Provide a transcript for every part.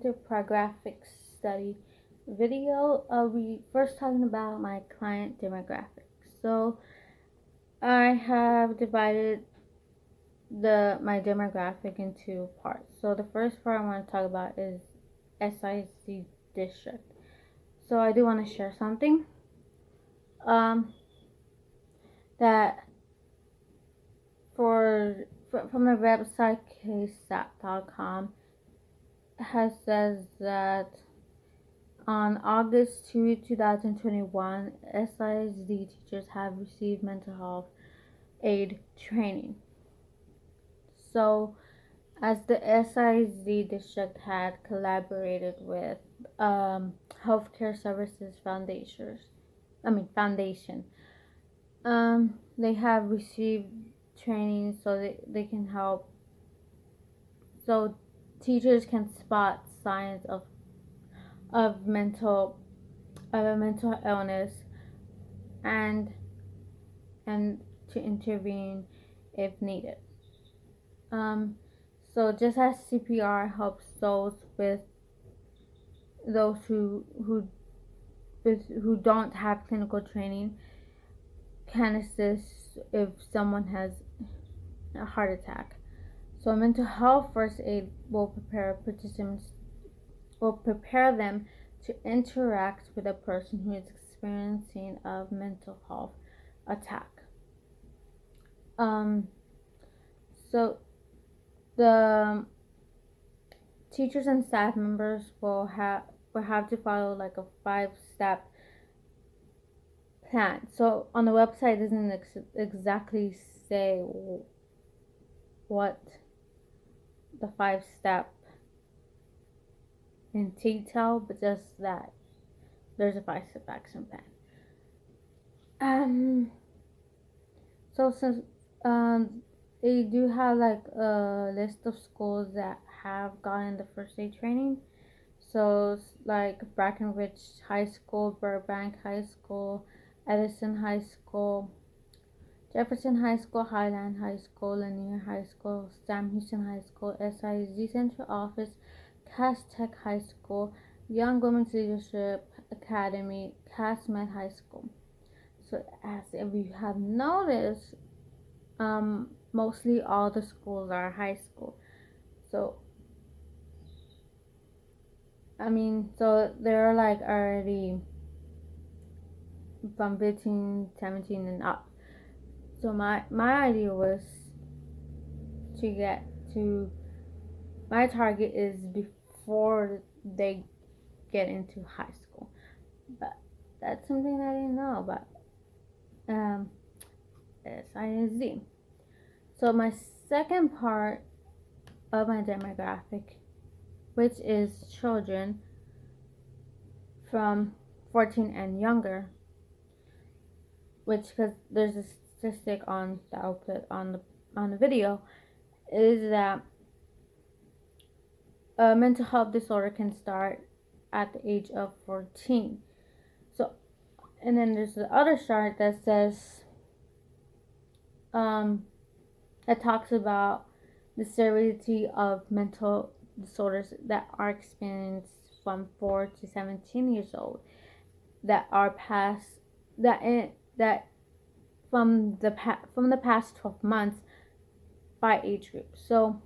Ethnographic study video. We first talking about my client demographic. So I have divided my demographic into parts. So the first part I want to talk about is SIC district. So I do want to share something that from the website ksat.com says that on August 2, 2021, SISD teachers have received mental health aid training. So, as the SISD district had collaborated with Healthcare Services Foundation, they have received training so they can help, so teachers can spot signs of mental illness and to intervene if needed. So just as CPR helps those who don't have clinical training, can assist if someone has a heart attack. So mental health first aid will prepare them to interact with a person who is experiencing a mental health attack. So the teachers and staff members will have to follow like a 5-step plan. So on the website, it doesn't exactly say what the 5-step in detail, but just that there's a 5-step action plan. So since they do have like a list of schools that have gotten the first aid training. So like Brackenridge High School, Burbank High School, Edison High School, Jefferson High School, Highland High School, Lanier High School, Sam Houston High School, SISD Central Office, Cass Tech High School, Young Women's Leadership Academy, Cass Med High School. So as if you have noticed, mostly all the schools are high school. So so they're like already from 15, 17 and up. So my idea was to get to, my target is before they get into high school. But that's something I didn't know about SISD. So my second part of my demographic, which is children from 14 and younger, which, because there's a statistic on the output on the video, is that a mental health disorder can start at the age of 14. So, and then there's the other chart that says that talks about the severity of mental disorders that are experienced from 4 to 17 years old, that are from the past 12 months by age group. So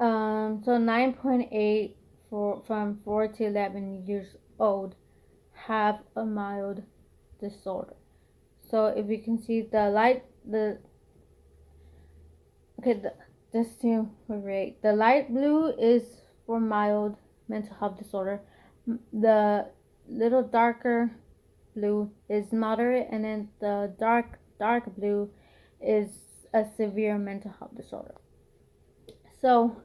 9.8 from 4 to 11 years old have a mild disorder. So if you can see the light blue is for mild mental health disorder. The little darker blue is moderate, and then the dark blue is a severe mental health disorder. So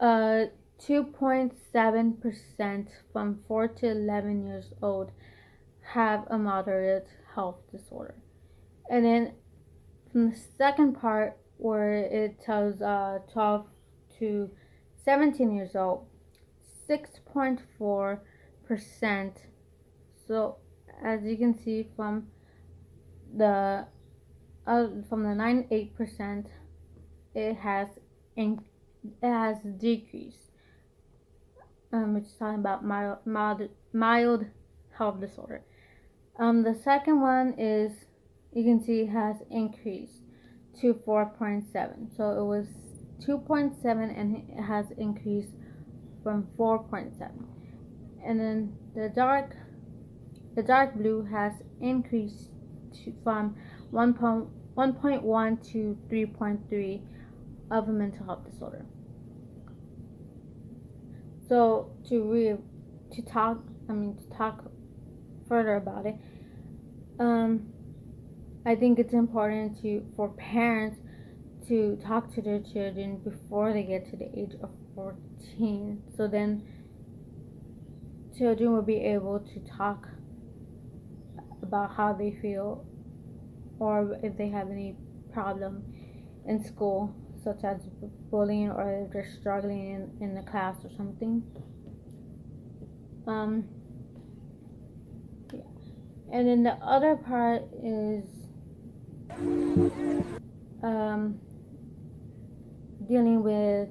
2.7% from 4 to 11 years old have a moderate health disorder. And then from the second part, where it tells 12 to 17 years old, 6.4%. So as you can see from the 9.8%, it has decreased. which is talking about mild health disorder. The second one is, you can see, has increased to 4.7. So it was 2.7 and it has increased from 4.7. And then the dark blue has increased from 1.1 to 3.3 of a mental health disorder. So to talk further about it, I think it's important for parents to talk to their children before they get to the age of 14. So then children will be able to talk about how they feel, or if they have any problem in school, such as bullying, or if they're struggling in the class or something. Yeah. And then the other part is dealing with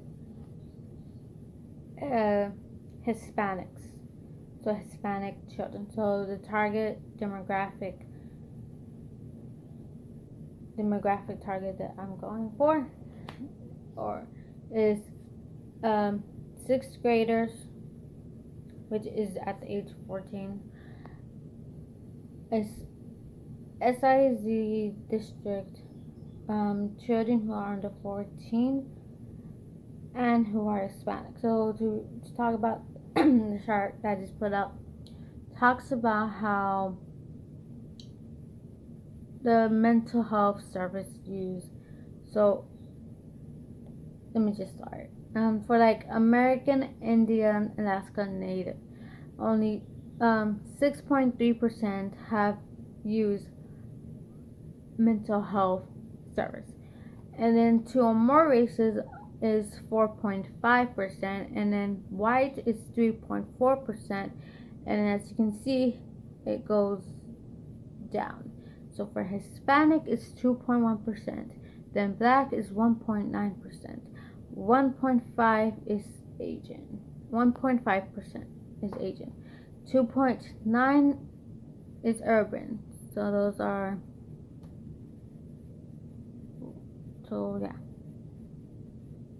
Hispanics, so Hispanic children. So the target demographic target that I'm going for is 6th graders, which is at the age of 14. SIZ district, children who are under 14 and who are Hispanic. So to talk about the chart that I just put up, talks about how the mental health service used. So let me just start. For like American Indian, Alaska Native, only 6.3% have used mental health service, and then 2 or more races is 4.5%, and then white is 3.4%, and as you can see, it goes down. So for Hispanic it's 2.1%, then black is 1.9%, 1.5 is Asian, 1.5% is Asian, 2.9 is urban. So those are, so yeah.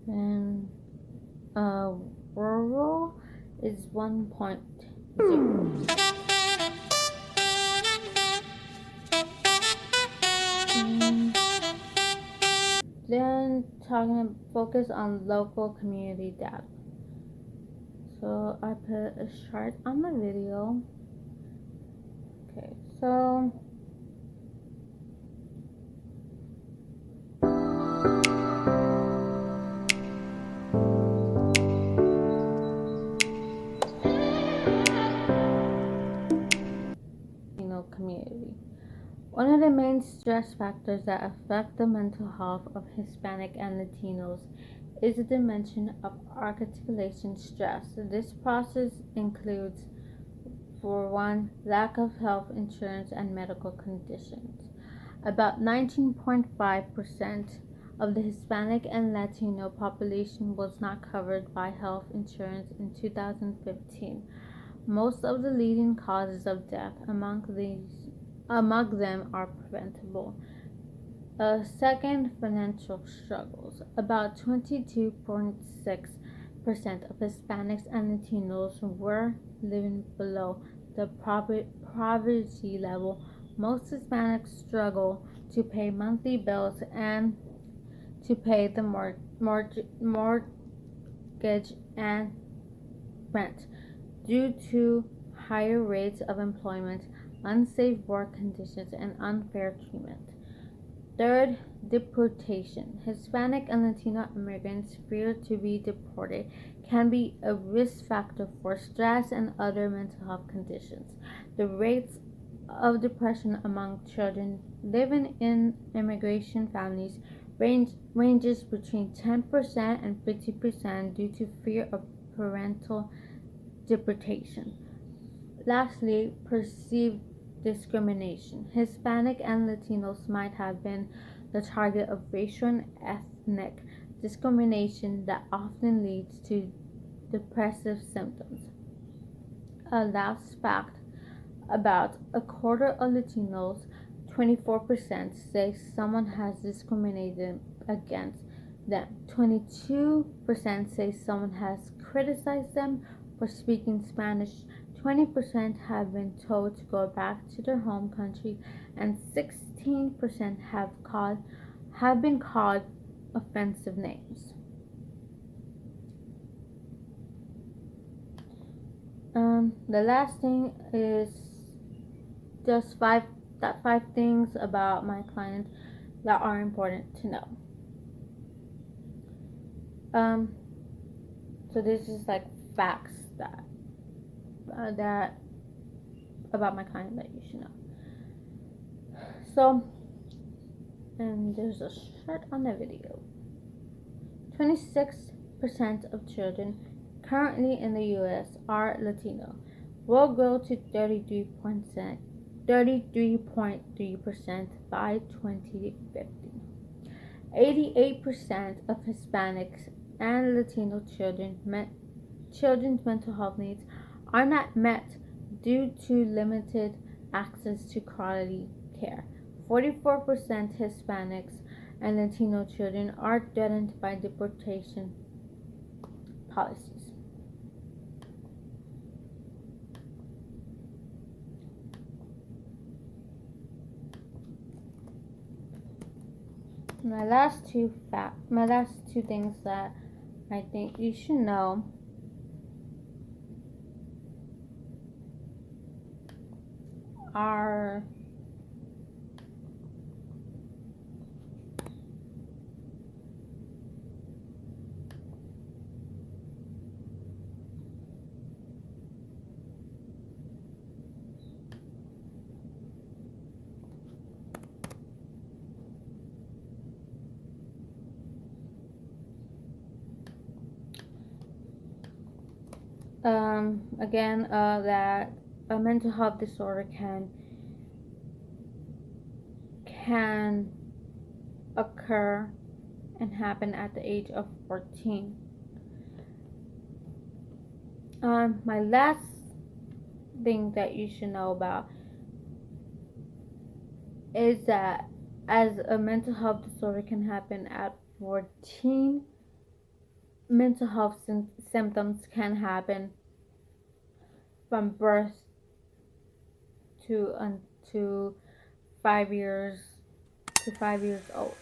And rural is 1.0. Then focus on local community data. So I put a chart on the video. Okay, so community. One of the main stress factors that affect the mental health of Hispanic and Latinos is the dimension of articulation stress. This process includes, for one, lack of health insurance and medical conditions. About 19.5% of the Hispanic and Latino population was not covered by health insurance in 2015. Most of the leading causes of death among them are preventable. Second, financial struggles. About 22.6% of Hispanics and Latinos were living below the poverty level. Most Hispanics struggle to pay monthly bills and to pay the mortgage and rent due to higher rates of employment, unsafe work conditions, and unfair treatment. Third, deportation. Hispanic and Latino immigrants feared to be deported can be a risk factor for stress and other mental health conditions. The rates of depression among children living in immigration families ranges between 10% and 50% due to fear of parental deportation. Lastly, perceived discrimination. Hispanic and Latinos might have been the target of racial and ethnic discrimination that often leads to depressive symptoms. A last fact: about a quarter of Latinos, 24%, say someone has discriminated against them. 22% say someone has criticized them for speaking Spanish. 20% have been told to go back to their home country, and 16% have been called offensive names. The last thing is just five things about my client that are important to know. So this is like facts that about my client that you should know. So, and there's a shirt on the video. 26% of children currently in the U.S. are Latino. Will grow to 33.3% by 2050. 88% of Hispanics and Latino children's mental health needs are not met due to limited access to quality care. 44% Hispanics and Latino children are threatened by deportation policies. My last two things that I think you should know are that a mental health disorder can occur and happen at the age of 14. My last thing that you should know about is that as a mental health disorder can happen at 14, mental health symptoms can happen from birth to 5 years old.